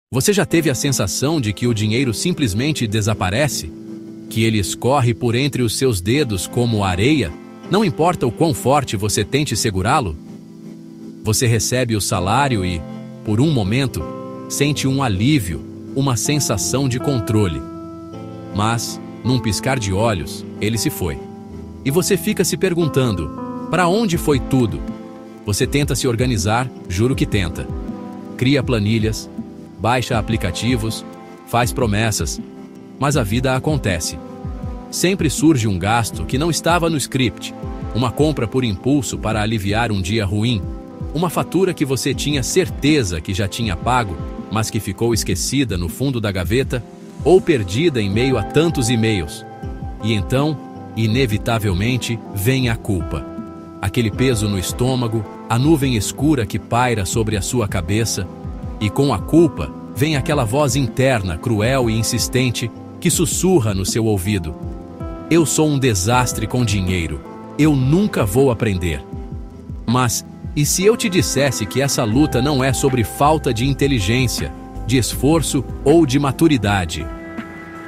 Você já teve a sensação de que o dinheiro simplesmente desaparece? Que ele escorre por entre os seus dedos como areia? Não importa o quão forte você tente segurá-lo? Você recebe o salário e, por um momento, sente um alívio, uma sensação de controle. Mas, num piscar de olhos, ele se foi. E você fica se perguntando, para onde foi tudo? Você tenta se organizar, juro que tenta. Cria planilhas, baixa aplicativos, faz promessas, mas a vida acontece. Sempre surge um gasto que não estava no script, uma compra por impulso para aliviar um dia ruim, uma fatura que você tinha certeza que já tinha pago, mas que ficou esquecida no fundo da gaveta ou perdida em meio a tantos e-mails. E então, inevitavelmente, vem a culpa. Aquele peso no estômago, a nuvem escura que paira sobre a sua cabeça, e com a culpa vem aquela voz interna, cruel e insistente, que sussurra no seu ouvido. Eu sou um desastre com dinheiro. Eu nunca vou aprender. Mas, e se eu te dissesse que essa luta não é sobre falta de inteligência, de esforço ou de maturidade?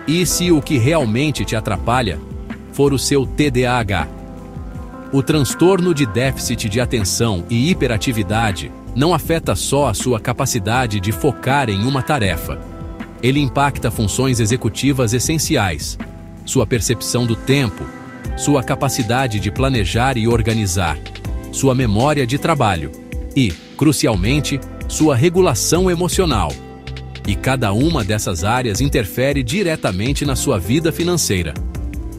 E se o que realmente te atrapalha for o seu TDAH? O transtorno de déficit de atenção e hiperatividade não afeta só a sua capacidade de focar em uma tarefa. Ele impacta funções executivas essenciais, sua percepção do tempo, sua capacidade de planejar e organizar, sua memória de trabalho e, crucialmente, sua regulação emocional. E cada uma dessas áreas interfere diretamente na sua vida financeira.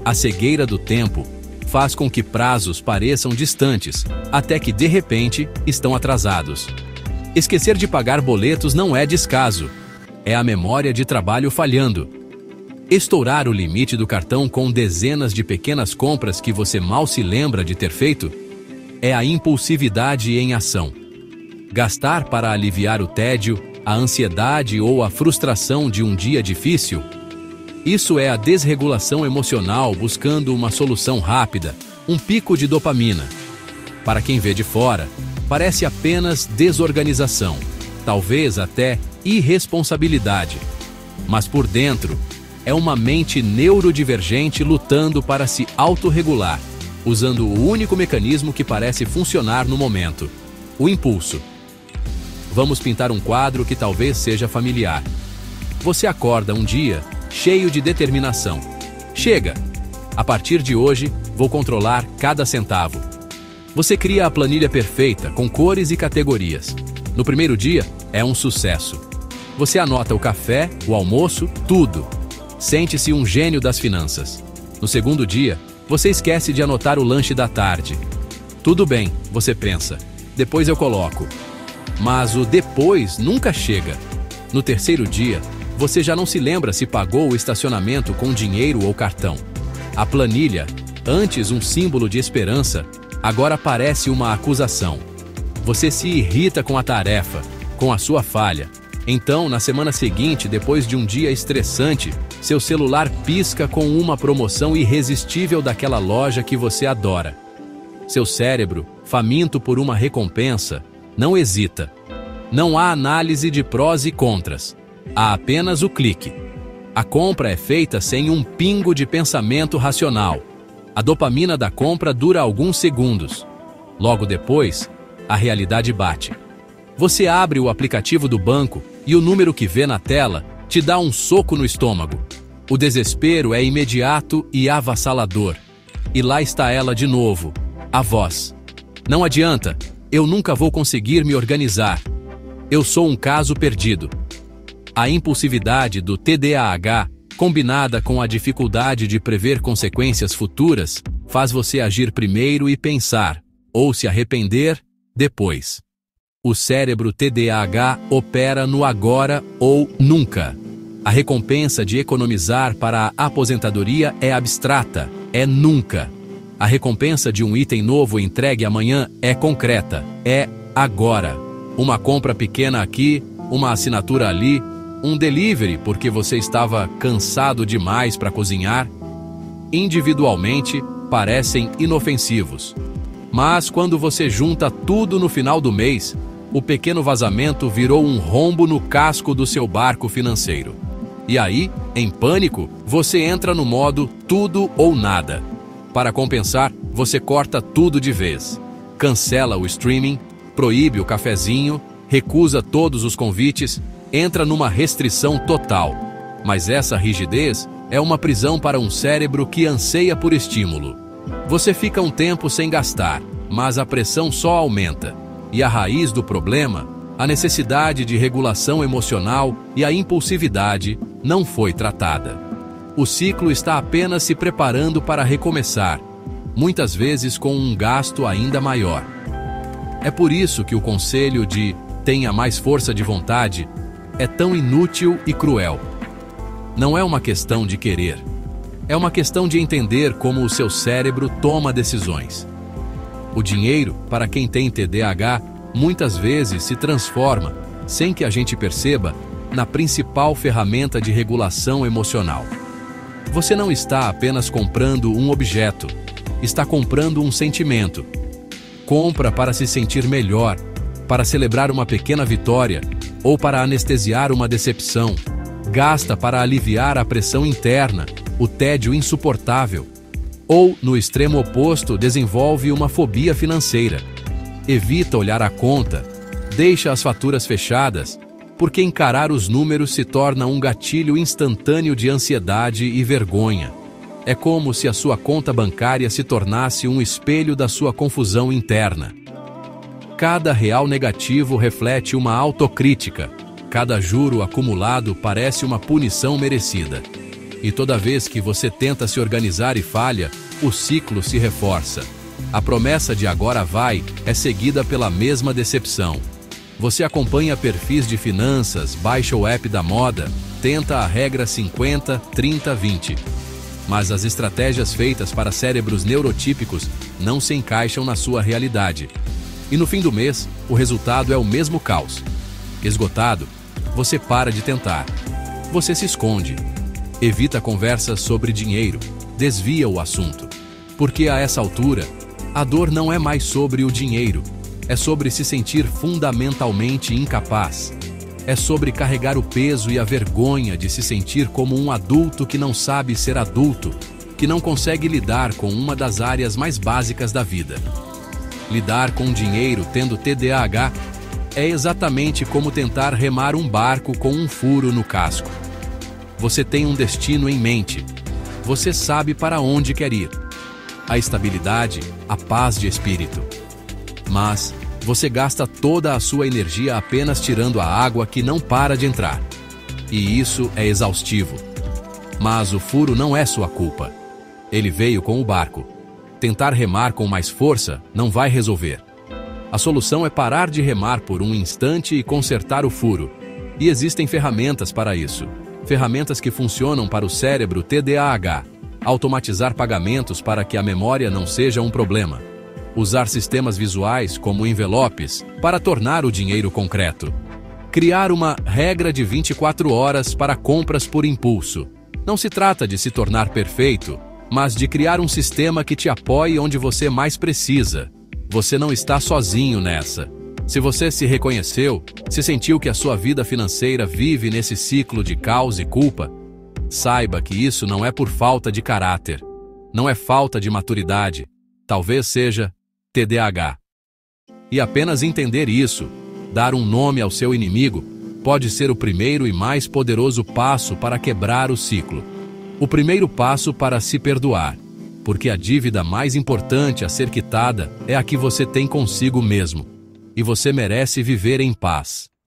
A cegueira do tempo faz com que prazos pareçam distantes, até que, de repente, estão atrasados. Esquecer de pagar boletos não é descaso, é a memória de trabalho falhando. Estourar o limite do cartão com dezenas de pequenas compras que você mal se lembra de ter feito é a impulsividade em ação. Gastar para aliviar o tédio, a ansiedade ou a frustração de um dia difícil? Isso é a desregulação emocional buscando uma solução rápida, um pico de dopamina. Para quem vê de fora, parece apenas desorganização, talvez até irresponsabilidade. Mas por dentro, é uma mente neurodivergente lutando para se autorregular, usando o único mecanismo que parece funcionar no momento: o impulso. Vamos pintar um quadro que talvez seja familiar. Você acorda um dia cheio de determinação. Chega! A partir de hoje, vou controlar cada centavo. Você cria a planilha perfeita, com cores e categorias. No primeiro dia, é um sucesso. Você anota o café, o almoço, tudo. Sente-se um gênio das finanças. No segundo dia, você esquece de anotar o lanche da tarde. Tudo bem, você pensa. Depois eu coloco. Mas o depois nunca chega. No terceiro dia, você já não se lembra se pagou o estacionamento com dinheiro ou cartão. A planilha, antes um símbolo de esperança, agora parece uma acusação. Você se irrita com a tarefa, com a sua falha. Então, na semana seguinte, depois de um dia estressante, seu celular pisca com uma promoção irresistível daquela loja que você adora. Seu cérebro, faminto por uma recompensa, não hesita. Não há análise de prós e contras. Há apenas o clique. A compra é feita sem um pingo de pensamento racional. A dopamina da compra dura alguns segundos. Logo depois, a realidade bate. Você abre o aplicativo do banco e o número que vê na tela te dá um soco no estômago. O desespero é imediato e avassalador. E lá está ela de novo, a voz. Não adianta, eu nunca vou conseguir me organizar. Eu sou um caso perdido. A impulsividade do TDAH, combinada com a dificuldade de prever consequências futuras, faz você agir primeiro e pensar, ou se arrepender, depois. O cérebro TDAH opera no agora ou nunca. A recompensa de economizar para a aposentadoria é abstrata, é nunca. A recompensa de um item novo entregue amanhã é concreta, é agora. Uma compra pequena aqui, uma assinatura ali, um delivery porque você estava cansado demais para cozinhar. Individualmente, parecem inofensivos. Mas quando você junta tudo no final do mês, o pequeno vazamento virou um rombo no casco do seu barco financeiro. E aí, em pânico, você entra no modo tudo ou nada. Para compensar, você corta tudo de vez. Cancela o streaming, proíbe o cafezinho, recusa todos os convites, entra numa restrição total. Mas essa rigidez é uma prisão para um cérebro que anseia por estímulo. Você fica um tempo sem gastar, mas a pressão só aumenta. E a raiz do problema, a necessidade de regulação emocional e a impulsividade, não foi tratada. O ciclo está apenas se preparando para recomeçar, muitas vezes com um gasto ainda maior. É por isso que o conselho de tenha mais força de vontade é tão inútil e cruel. Não é uma questão de querer. É uma questão de entender como o seu cérebro toma decisões. O dinheiro, para quem tem TDAH, muitas vezes se transforma, sem que a gente perceba, na principal ferramenta de regulação emocional. Você não está apenas comprando um objeto, está comprando um sentimento. Compra para se sentir melhor, para celebrar uma pequena vitória ou para anestesiar uma decepção. Gasta para aliviar a pressão interna, o tédio insuportável. Ou, no extremo oposto, desenvolve uma fobia financeira. Evita olhar a conta, deixa as faturas fechadas, porque encarar os números se torna um gatilho instantâneo de ansiedade e vergonha. É como se a sua conta bancária se tornasse um espelho da sua confusão interna. Cada real negativo reflete uma autocrítica. Cada juro acumulado parece uma punição merecida. E toda vez que você tenta se organizar e falha, o ciclo se reforça. A promessa de agora vai é seguida pela mesma decepção. Você acompanha perfis de finanças, baixa o app da moda, tenta a regra 50, 30, 20. Mas as estratégias feitas para cérebros neurotípicos não se encaixam na sua realidade. E no fim do mês, o resultado é o mesmo caos. Esgotado, você para de tentar. Você se esconde. Evita conversas sobre dinheiro. Desvia o assunto. Porque a essa altura, a dor não é mais sobre o dinheiro. É sobre se sentir fundamentalmente incapaz. É sobre carregar o peso e a vergonha de se sentir como um adulto que não sabe ser adulto, que não consegue lidar com uma das áreas mais básicas da vida. Lidar com dinheiro tendo TDAH é exatamente como tentar remar um barco com um furo no casco. Você tem um destino em mente. Você sabe para onde quer ir. A estabilidade, a paz de espírito. Mas você gasta toda a sua energia apenas tirando a água que não para de entrar. E isso é exaustivo. Mas o furo não é sua culpa. Ele veio com o barco. Tentar remar com mais força não vai resolver. A solução é parar de remar por um instante e consertar o furo. E existem ferramentas para isso. Ferramentas que funcionam para o cérebro TDAH. Automatizar pagamentos para que a memória não seja um problema. Usar sistemas visuais como envelopes para tornar o dinheiro concreto. Criar uma regra de 24 horas para compras por impulso. Não se trata de se tornar perfeito, mas de criar um sistema que te apoie onde você mais precisa. Você não está sozinho nessa. Se você se reconheceu, se sentiu que a sua vida financeira vive nesse ciclo de caos e culpa, saiba que isso não é por falta de caráter. Não é falta de maturidade. Talvez seja TDAH. E apenas entender isso, dar um nome ao seu inimigo, pode ser o primeiro e mais poderoso passo para quebrar o ciclo. O primeiro passo para se perdoar, porque a dívida mais importante a ser quitada é a que você tem consigo mesmo. E você merece viver em paz.